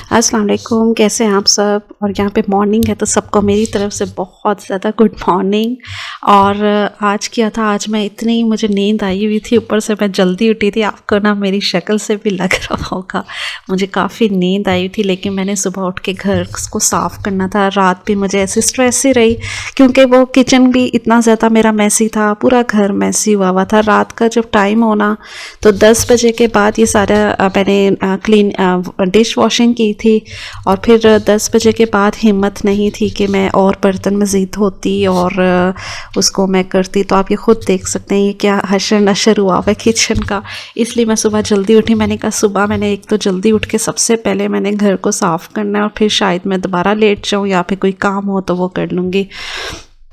अस्सलाम वालेकुम, कैसे हैं आप सब। और यहाँ पे मॉर्निंग है तो सबको मेरी तरफ से बहुत ज़्यादा गुड मॉर्निंग। और आज क्या था, आज मैं इतनी मुझे नींद आई हुई थी, ऊपर से मैं जल्दी उठी थी। आपको ना मेरी शक्ल से भी लग रहा होगा मुझे काफ़ी नींद आई हुई थी। लेकिन मैंने सुबह उठ के घर को साफ़ करना था। रात भी मुझे ऐसी स्ट्रेस ही रही क्योंकि वो किचन भी इतना ज़्यादा मेरा मैसी था, पूरा घर मैसी हुआ था। रात का जब टाइम होना तो 10 बजे के बाद ये सारा मैंने क्लीन डिश वॉशिंग की थी। और फिर 10 बजे के बाद हिम्मत नहीं थी कि मैं और बर्तन मज़ीद धोती और उसको मैं करती। तो आप ये ख़ुद देख सकते हैं ये क्या हशर नशर हुआ हुआ है किचन का। इसलिए मैं सुबह जल्दी उठी। मैंने कहा सुबह मैंने एक तो जल्दी उठ के सबसे पहले मैंने घर को साफ़ करना है और फिर शायद मैं दोबारा लेट जाऊँ या फिर कोई काम हो तो वो कर लूँगी।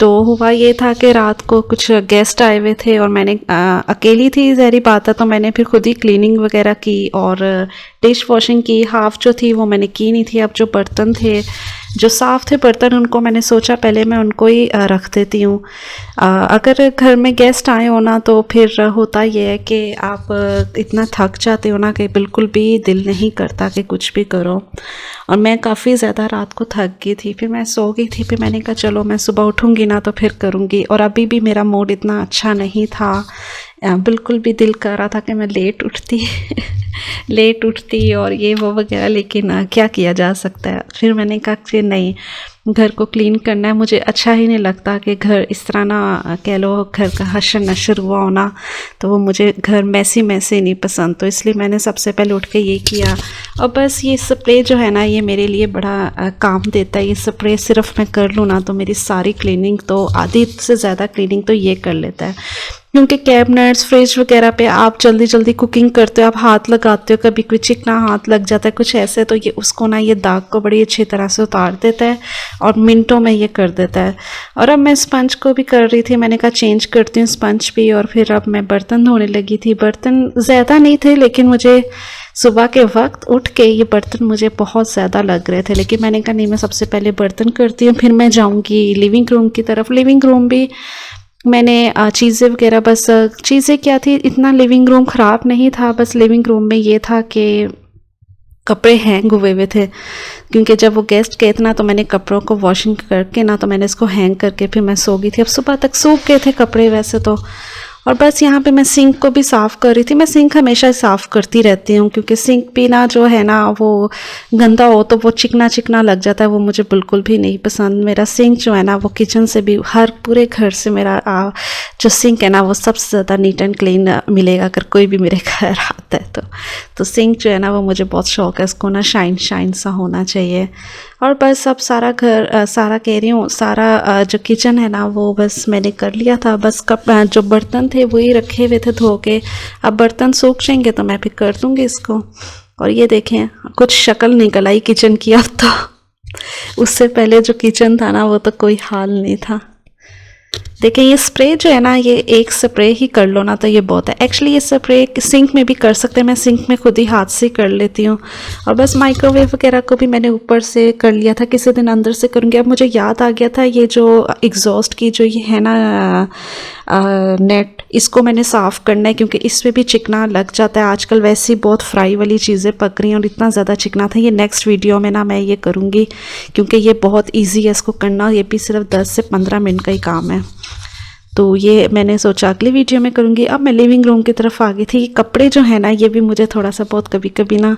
तो हुआ ये था कि रात को कुछ गेस्ट आए हुए थे और मैंने अकेली थी, ज़ाहिर बात है, तो मैंने फिर खुद ही क्लीनिंग वगैरह की और डिश वॉशिंग की। हाफ़ जो थी वो मैंने की नहीं थी। अब जो बर्तन थे, जो साफ़ थे बर्तन, उनको मैंने सोचा पहले मैं उनको ही रख देती हूँ। अगर घर में गेस्ट आए हो ना तो फिर होता ये है कि आप इतना थक जाते हो ना कि बिल्कुल भी दिल नहीं करता कि कुछ भी करो। और मैं काफ़ी ज़्यादा रात को थक गई थी, फिर मैं सो गई थी। फिर मैंने कहा चलो मैं सुबह उठूँगी ना तो फिर करूँगी। और अभी भी मेरा मूड इतना अच्छा नहीं था, बिल्कुल भी दिल कर रहा था कि मैं लेट उठती लेट उठती और ये वो वगैरह। लेकिन क्या किया जा सकता है। फिर मैंने कहा कि नहीं, घर को क्लीन करना है। मुझे अच्छा ही नहीं लगता कि घर इस तरह ना कह लो घर का हशर नशर हुआ होना, तो वो मुझे घर मैसी मैसी नहीं पसंद। तो इसलिए मैंने सबसे पहले उठ के ये किया। और बस ये स्प्रे जो है ना ये मेरे लिए बड़ा काम देता है। ये स्प्रे सिर्फ मैं कर लूँ ना तो मेरी सारी क्लीनिंग, तो आधी से ज़्यादा क्लीनिंग तो ये कर लेता है। क्योंकि कैबिनेट्स फ्रिज वगैरह पे आप जल्दी जल्दी कुकिंग करते हो, आप हाथ लगाते हो, कभी कोई चिकना हाथ लग जाता है कुछ ऐसे, तो ये उसको ना ये दाग को बड़ी अच्छी तरह से उतार देता है और मिनटों में ये कर देता है। और अब मैं स्पंज को भी कर रही थी, मैंने कहा चेंज करती हूँ स्पंज भी। और फिर अब मैं बर्तन धोने लगी थी। बर्तन ज़्यादा नहीं थे लेकिन मुझे सुबह के वक्त उठ के ये बर्तन मुझे बहुत ज़्यादा लग रहे थे। लेकिन मैंने कहा नहीं, मैं सबसे पहले बर्तन करती हूँ, फिर मैं जाऊँगी लिविंग रूम की तरफ। लिविंग रूम भी मैंने चीज़ें वगैरह, बस चीज़ें क्या थी, इतना लिविंग रूम ख़राब नहीं था। बस लिविंग रूम में ये था कि कपड़े हैंग हुए हुए थे। क्योंकि जब वो गेस्ट गए थे ना तो मैंने कपड़ों को वॉशिंग करके ना तो मैंने इसको हैंग करके फिर मैं सो गई थी। अब सुबह तक सूख गए थे कपड़े वैसे तो। और बस यहाँ पे मैं सिंक को भी साफ़ कर रही थी। मैं सिंक हमेशा साफ़ करती रहती हूँ क्योंकि सिंक भी ना जो है ना वो गंदा हो तो वो चिकना चिकना लग जाता है, वो मुझे बिल्कुल भी नहीं पसंद। मेरा सिंक जो है ना वो किचन से भी, हर पूरे घर से मेरा जो सिंक है ना वो सबसे ज़्यादा नीट एंड क्लीन मिलेगा अगर कोई भी मेरे घर आता है तो सिंक जो है ना वो मुझे बहुत शौक़ है, इसको ना शाइन शाइन सा होना चाहिए। और बस अब सारा घर सारा कह रही हूँ सारा जो किचन है ना वो बस मैंने कर लिया था। बस जो बर्तन थे वही रखे हुए थे धो के। अब बर्तन सूख जाएंगे तो मैं फिर कर दूँगी इसको। और ये देखें कुछ शक्ल निकल आई किचन की अब तो। उससे पहले जो किचन था ना वो तो कोई हाल नहीं था। देखिए ये स्प्रे जो है ना, ये एक स्प्रे ही कर लो ना तो ये बहुत है। एक्चुअली ये स्प्रे सिंक में भी कर सकते हैं, मैं सिंक में खुद ही हाथ से कर लेती हूँ। और बस माइक्रोवेव वगैरह को भी मैंने ऊपर से कर लिया था, किसी दिन अंदर से करूँगी। अब मुझे याद आ गया था ये जो एग्जॉस्ट की जो ये है ना नेट, इसको मैंने साफ़ करना है क्योंकि इसमें भी चिकना लग जाता है। आजकल वैसे ही बहुत फ्राई वाली चीज़ें पक रही हैं और इतना ज़्यादा चिकना था। ये नेक्स्ट वीडियो में ना मैं ये करूँगी क्योंकि ये बहुत ईजी है इसको करना। ये भी सिर्फ 10 से 15 मिनट का ही काम है। तो ये मैंने सोचा अगली वीडियो में करूँगी। अब मैं लिविंग रूम की तरफ आ गई थी। ये कपड़े जो है ना ये भी मुझे थोड़ा सा बहुत कभी कभी ना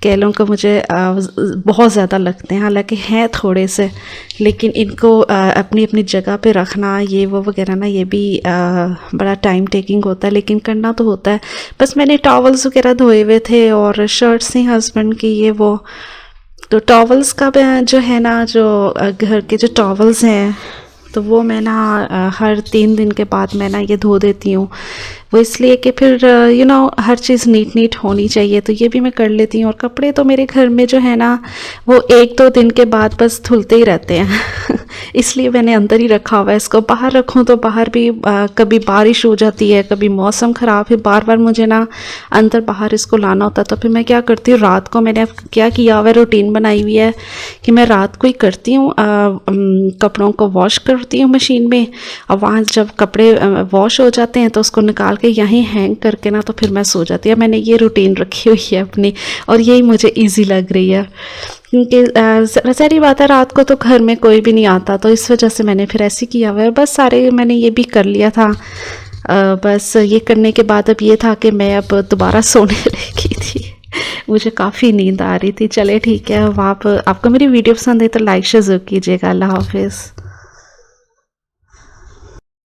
कह लूँ कि मुझे बहुत ज़्यादा लगते हैं, हालांकि हैं थोड़े से, लेकिन इनको अपनी अपनी जगह पे रखना ये वो वगैरह ना ये भी बड़ा टाइम टेकिंग होता है, लेकिन करना तो होता है। बस मैंने टॉवल्स वगैरह धोए हुए थे और शर्ट्स थी हस्बैंड की ये वो। तो टॉवल्स का जो है ना, जो घर के जो टॉवल्स हैं तो वो मैं ना हर 3 दिन के बाद मैं ना ये धो देती हूँ। वो इसलिए कि फिर हर चीज़ नीट नीट होनी चाहिए, तो ये भी मैं कर लेती हूँ। और कपड़े तो मेरे घर में जो है ना वो 1-2 दिन के बाद बस धुलते ही रहते हैं इसलिए मैंने अंदर ही रखा हुआ है। इसको बाहर रखूँ तो बाहर भी कभी बारिश हो जाती है, कभी मौसम ख़राब है, बार बार मुझे ना अंदर बाहर इसको लाना होता है। तो फिर मैं क्या करती हूँ, रात को मैंने क्या किया हुआ है, रूटीन बनाई हुई है कि मैं रात को ही करती हूँ, कपड़ों को वॉश करती हूँ मशीन में। और वहाँ जब कपड़े वॉश हो जाते हैं तो उसको निकाल के यहीं हैंग करके ना तो फिर मैं सो जाती है। मैंने ये रूटीन रखी हुई है अपनी और यही मुझे ईजी लग रही है, क्योंकि सारी बात है रात को तो घर में कोई भी नहीं आता, तो इस वजह से मैंने फिर ऐसे किया हुआ है। बस सारे मैंने ये भी कर लिया था। बस ये करने के बाद अब ये था कि मैं अब दोबारा सोने लगी थी। मुझे काफ़ी नींद आ रही थी। चले ठीक है, अब आपको मेरी वीडियो पसंद है तो लाइक शेयर ज़रूर कीजिएगा। अल्लाह हाफिज़।